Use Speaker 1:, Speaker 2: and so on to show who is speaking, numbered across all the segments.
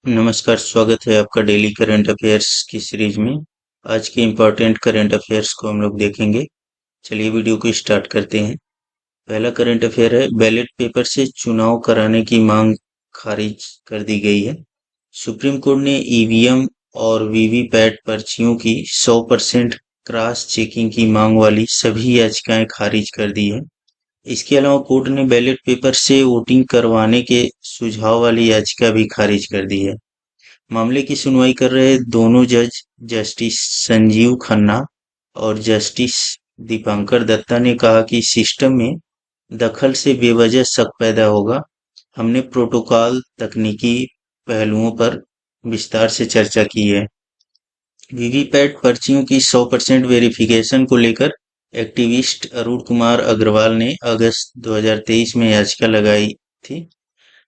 Speaker 1: नमस्कार, स्वागत है आपका डेली करंट अफेयर्स की सीरीज में। आज के इम्पोर्टेंट करंट अफेयर्स को हम लोग देखेंगे। चलिए वीडियो को स्टार्ट करते हैं। पहला करंट अफेयर है, बैलेट पेपर से चुनाव कराने की मांग खारिज कर दी गई है। सुप्रीम कोर्ट ने ईवीएम और वीवीपैट पर्चियों की 100% क्रॉस चेकिंग की मांग वाली सभी याचिकाएं खारिज कर दी है। इसके अलावा कोर्ट ने बैलेट पेपर से वोटिंग करवाने के सुझाव वाली याचिका भी खारिज कर दी है। मामले की सुनवाई कर रहे दोनों जज, जस्टिस संजीव खन्ना और जस्टिस दीपांकर दत्ता ने कहा कि सिस्टम में दखल से बेवजह शक पैदा होगा। हमने प्रोटोकॉल तकनीकी पहलुओं पर विस्तार से चर्चा की है। वीवीपैट पर्चियों की 100% वेरिफिकेशन को लेकर एक्टिविस्ट अरुण कुमार अग्रवाल ने अगस्त 2023 में याचिका लगाई थी।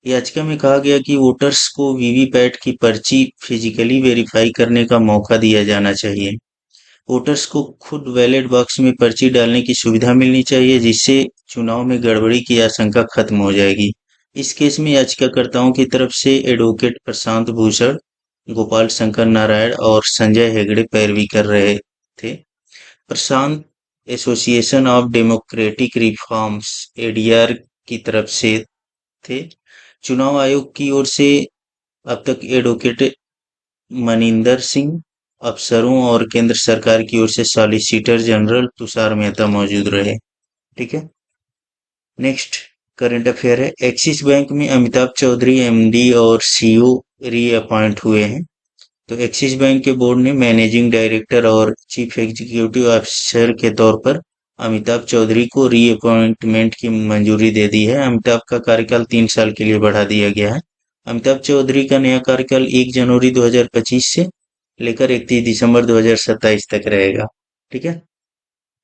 Speaker 1: याचिका में कहा गया कि वोटर्स को वीवीपैट की पर्ची फिजिकली वेरीफाई करने का मौका दिया जाना चाहिए। वोटर्स को खुद बैलेट बॉक्स में पर्ची डालने की सुविधा मिलनी चाहिए, जिससे चुनाव में गड़बड़ी की आशंका खत्म हो जाएगी। इस केस में याचिकाकर्ताओं की तरफ से एडवोकेट प्रशांत भूषण, गोपाल शंकर नारायण और संजय हेगड़े पैरवी कर रहे थे। Prashant association of democratic reforms ADR की तरफ से थे। चुनाव आयोग की ओर से अब तक एडवोकेट मनिंदर सिंह, अफसरों और केंद्र सरकार की ओर से सॉलिसिटर जनरल तुषार मेहता मौजूद रहे। ठीक है। नेक्स्ट करंट अफेयर है, एक्सिस बैंक में अमिताभ चौधरी एमडी और सीईओ रीअपॉइंट हुए हैं। तो एक्सिस बैंक के बोर्ड ने मैनेजिंग डायरेक्टर और चीफ एग्जीक्यूटिव ऑफिसर के तौर पर अमिताभ चौधरी को रीअपॉइंटमेंट की मंजूरी दे दी है। अमिताभ का कार्यकाल 3 साल के लिए बढ़ा दिया गया है। अमिताभ चौधरी का नया कार्यकाल 1 जनवरी 2025 से लेकर 31 दिसंबर 2027 तक रहेगा। ठीक है।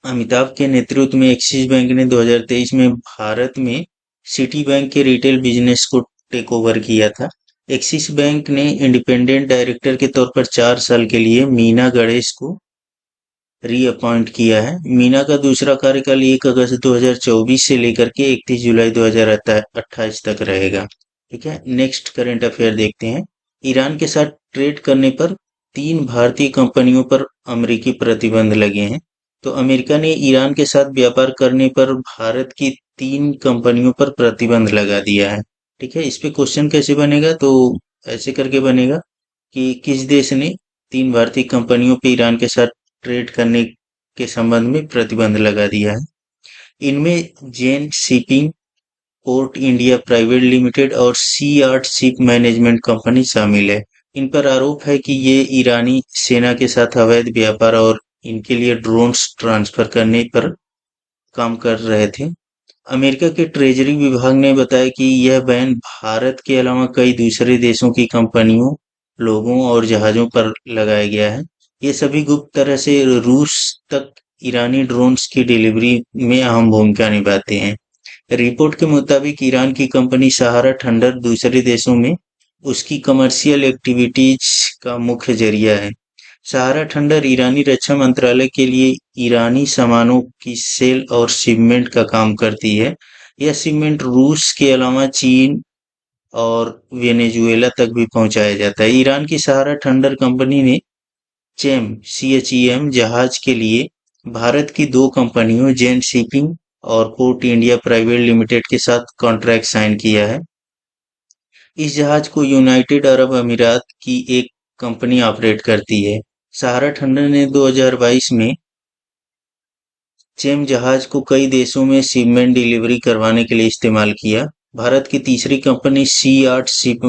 Speaker 1: अमिताभ के नेतृत्व में एक्सिस बैंक ने 2023 में भारत में सिटी बैंक के रिटेल बिजनेस को टेक ओवर किया था। एक्सिस बैंक ने इंडिपेंडेंट डायरेक्टर के तौर पर 4 साल के लिए मीना गणेश को रीअपॉइंट किया है। मीना का दूसरा कार्यकाल 1 अगस्त 2024 से लेकर के 31 जुलाई 2028 तक रहेगा। ठीक है। नेक्स्ट करंट अफेयर देखते हैं। ईरान के साथ ट्रेड करने पर 3 भारतीय कंपनियों पर अमेरिकी प्रतिबंध लगे हैं। तो अमेरिका ने ईरान के साथ व्यापार करने पर भारत की 3 कंपनियों पर प्रतिबंध लगा दिया है। ठीक है। इस पे क्वेश्चन कैसे बनेगा, तो ऐसे करके बनेगा कि किस देश ने 3 भारतीय कंपनियों पे ईरान के साथ ट्रेड करने के संबंध में प्रतिबंध लगा दिया है। इनमें Zen shipping, port India private limited और sea art ship management company शामिल है। इन पर आरोप है कि ये ईरानी सेना के साथ अवैध व्यापार और इनके लिए ड्रोन्स ट्रांसफर करने पर काम कर रहे थे। अमेरिका के ट्रेजरी विभाग ने बताया कि यह बैन भारत के अलावा कई दूसरे देशों की कंपनियों, लोगों और जहाजों पर लगाया गया है। ये सभी गुप्त तरह से रूस तक ईरानी ड्रोन्स की डिलीवरी में अहम भूमिका निभाते हैं। रिपोर्ट के मुताबिक ईरान की कंपनी सहारा थंडर दूसरे देशों में उसकी कमर्शियल एक्टिविटीज का मुख्य जरिया है। सहारा थंडर ईरानी रक्षा मंत्रालय के लिए ईरानी सामानों की सेल और शिपमेंट का काम करती है। यह शिपमेंट रूस के अलावा चीन और वेनेजुएला तक भी पहुंचाया जाता है। ईरान की सहारा थंडर कंपनी ने CHEM जहाज के लिए भारत की 2 कंपनियों जेन शिपिंग और पोर्ट इंडिया प्राइवेट लिमिटेड के साथ कॉन्ट्रैक्ट साइन किया है। इस जहाज को यूनाइटेड अरब अमीरात की एक कंपनी ऑपरेट करती है। सहारा थंडर ने 2022 में चेम जहाज को कई देशों में शिपमेंट डिलीवरी करवाने के लिए इस्तेमाल किया। भारत की तीसरी कंपनी सी आर्ट शिप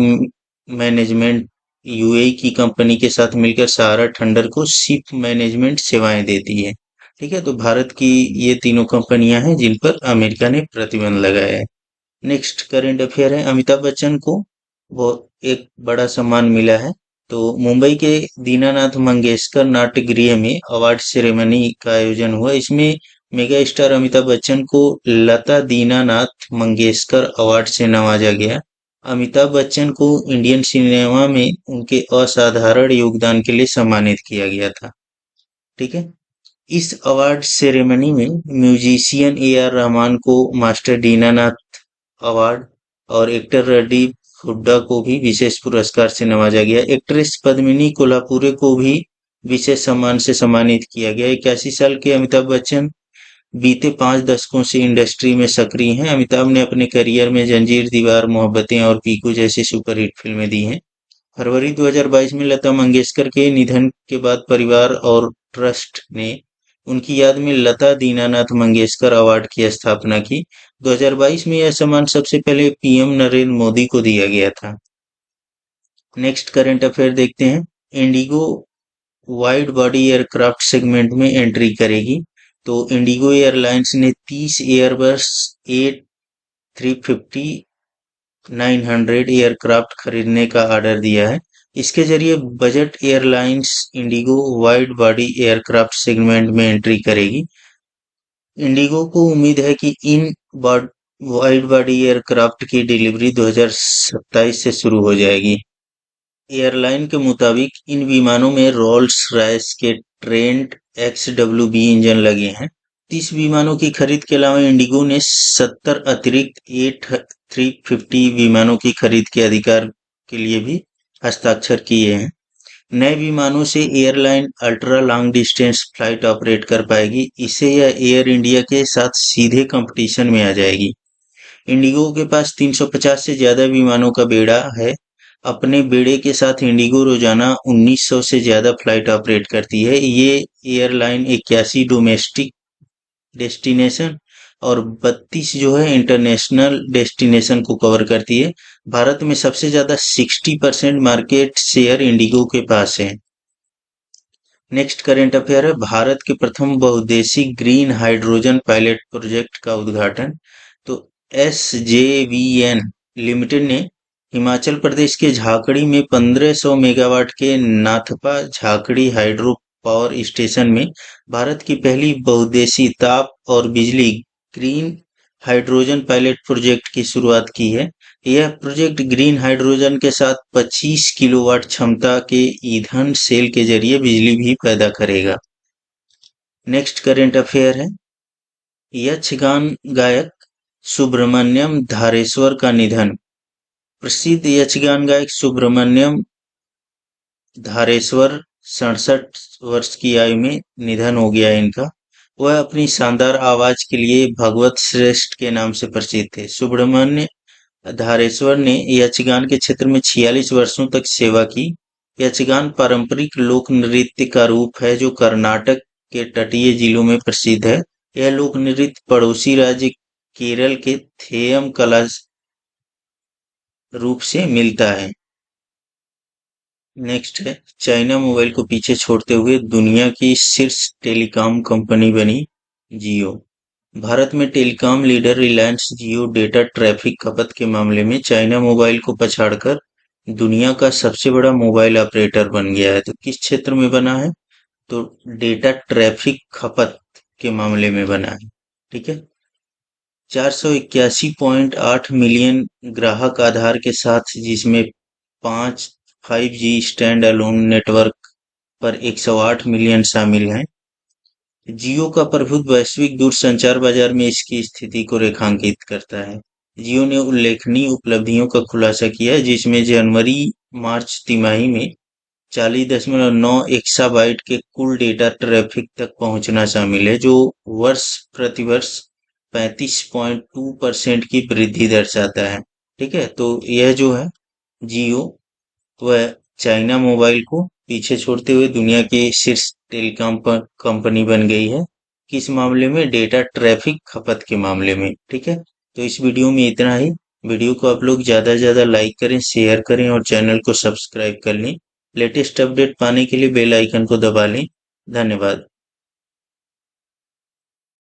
Speaker 1: मैनेजमेंट यूएई की कंपनी के साथ मिलकर सहारा थंडर को शिप मैनेजमेंट सेवाएं देती है। ठीक है। तो भारत की ये तीनों कंपनियां हैं जिन पर अमेरिका ने प्रतिबंध लगाया है। नेक्स्ट करंट अफेयर है, अमिताभ बच्चन को वो एक बड़ा सम्मान मिला है। तो मुंबई के दीनानाथ मंगेशकर नाट्य गृह में अवार्ड सेरेमनी का आयोजन हुआ। इसमें मेगा स्टार अमिताभ बच्चन को लता दीनानाथ मंगेशकर अवार्ड से नवाजा गया। अमिताभ बच्चन को इंडियन सिनेमा में उनके असाधारण योगदान के लिए सम्मानित किया गया था। ठीक है। इस अवार्ड सेरेमनी में म्यूजिशियन AR रहमान को मास्टर दीनानाथ अवार्ड और एक्टर रणदीप हुड्डा को भी विशेष पुरस्कार से नवाजा गया। एक्ट्रेस पद्मिनी कोल्हापुरे को भी विशेष सम्मान से सम्मानित किया गया। 81 साल के अमिताभ बच्चन बीते 5 दशकों से इंडस्ट्री में सक्रिय हैं। अमिताभ ने अपने करियर में जंजीर, दीवार, मोहब्बतें और पीकू जैसी सुपरहिट फिल्में दी हैं। फरवरी 2022 में लता मंगेशकर के निधन के बाद परिवार और ट्रस्ट ने उनकी याद में लता दीनानाथ मंगेशकर अवार्ड की स्थापना की। 2022 में यह सम्मान सबसे पहले पीएम नरेंद्र मोदी को दिया गया था। नेक्स्ट करंट अफेयर देखते हैं। Indigo wide body aircraft segment में एंट्री करेगी। तो इंडिगो एयरलाइंस ने 30 एयरबस A350-900 एयरक्राफ्ट खरीदने का ऑर्डर दिया है। इसके जरिए budget airlines Indigo wide body aircraft segment में एंट्री करेगी। इंडिगो को उम्मीद है कि इन वाइड बॉडी एयरक्राफ्ट की डिलीवरी 2027 से शुरू हो जाएगी। एयरलाइन के मुताबिक इन विमानों में रोल्स रॉयस के ट्रेंट XWB इंजन लगे हैं। 30 विमानों की खरीद के अलावा इंडिगो ने 70 अतिरिक्त A350 विमानों की खरीद के अधिकार के लिए भी हस्ताक्षर किए हैं। नए विमानों से airline ultra long distance flight operate कर पाएगी। इससे यह एयर इंडिया के साथ सीधे कंपटीशन में आ जाएगी। इंडिगो के पास 350 से ज्यादा विमानों का बेड़ा है। अपने बेड़े के साथ इंडिगो रोजाना 1900 से ज्यादा फ्लाइट ऑपरेट करती है। ये एयरलाइन 81 डोमेस्टिक डेस्टिनेशन और 32 जो है इंटरनेशनल डेस्टिनेशन को कवर करती है। भारत में सबसे ज्यादा 60% मार्केट शेयर इंडिगो के पास है। नेक्स्ट करेंट अफेयर है। भारत के प्रथम बहुउद्देशीय ग्रीन हाइड्रोजन पायलट प्रोजेक्ट का उद्घाटन। तो SJVN लिमिटेड ने हिमाचल प्रदेश के झाकड़ी में 1500 मेगावाट के Nathpa Jhakri hydro power station में भारत की पहली बहुउद्देशीय ताप और बिजली ग्रीन हाइड्रोजन पायलट प्रोजेक्ट की शुरुआत की है। यह प्रोजेक्ट ग्रीन हाइड्रोजन के साथ 25 किलोवाट क्षमता के ईंधन सेल के जरिए बिजली भी पैदा करेगा। नेक्स्ट करेंट अफेयर है। यक्षगान गायक सुब्रमण्यम धारेश्वर का निधन। प्रसिद्ध यक्षगान गायक सुब्रमण्यम धारेश्वर 67 वर्ष की आयु में निधन हो गया इनका। वह अपनी शानदार आवाज के लिए भगवत श्रेष्ठ के नाम से प्रसिद्ध थे। सुब्रमण्य धारेश्वर ने यक्षगान के क्षेत्र में 46 वर्षों तक सेवा की। यक्षगान पारंपरिक लोक नृत्य का रूप है जो कर्नाटक के तटीय जिलों में प्रसिद्ध है। यह लोक नृत्य पड़ोसी राज्य केरल के थेयम कला रूप से मिलता है। नेक्स्ट है। चाइना मोबाइल को पीछे छोड़ते हुए दुनिया की शीर्ष टेलीकॉम कंपनी बनी जियो। भारत में टेलीकॉम लीडर रिलायंस जियो डेटा ट्रैफिक खपत के मामले में चाइना मोबाइल को पछाड़कर दुनिया का सबसे बड़ा मोबाइल ऑपरेटर बन गया है। तो किस क्षेत्र में बना है? तो डेटा ट्रैफिक खपत के मामले में बना है। ठीक है। 481.8 मिलियन ग्राहक आधार के साथ, जिसमें 5G स्टैंड अलोन नेटवर्क पर 108 मिलियन शामिल हैं। जियो का प्रभुत्व वैश्विक दूरसंचार बाजार में इसकी स्थिति को रेखांकित करता है। जियो ने उल्लेखनीय उपलब्धियों का खुलासा किया है, जिसमें जनवरी-मार्च तिमाही में 40.9 एक्साबाइट के कुल डेटा ट्रैफिक तक पहुंचना शामिल है, जो वर्ष प्रतिवर्ष 35.2% की वृद्धि दर्शाता है। ठीक है। तो यह जो है जियो वह चाइना मोबाइल को पीछे छोड़ते हुए दुनिया की शीर्ष टेलीकॉम कंपनी बन गई है। किस मामले में? डेटा ट्रैफिक खपत के मामले में। ठीक है। तो इस वीडियो में इतना ही। वीडियो को आप लोग ज्यादा से ज्यादा लाइक करें, शेयर करें और चैनल को सब्सक्राइब कर लें। लेटेस्ट अपडेट पाने के लिए बेल आइकन को दबा लें। धन्यवाद।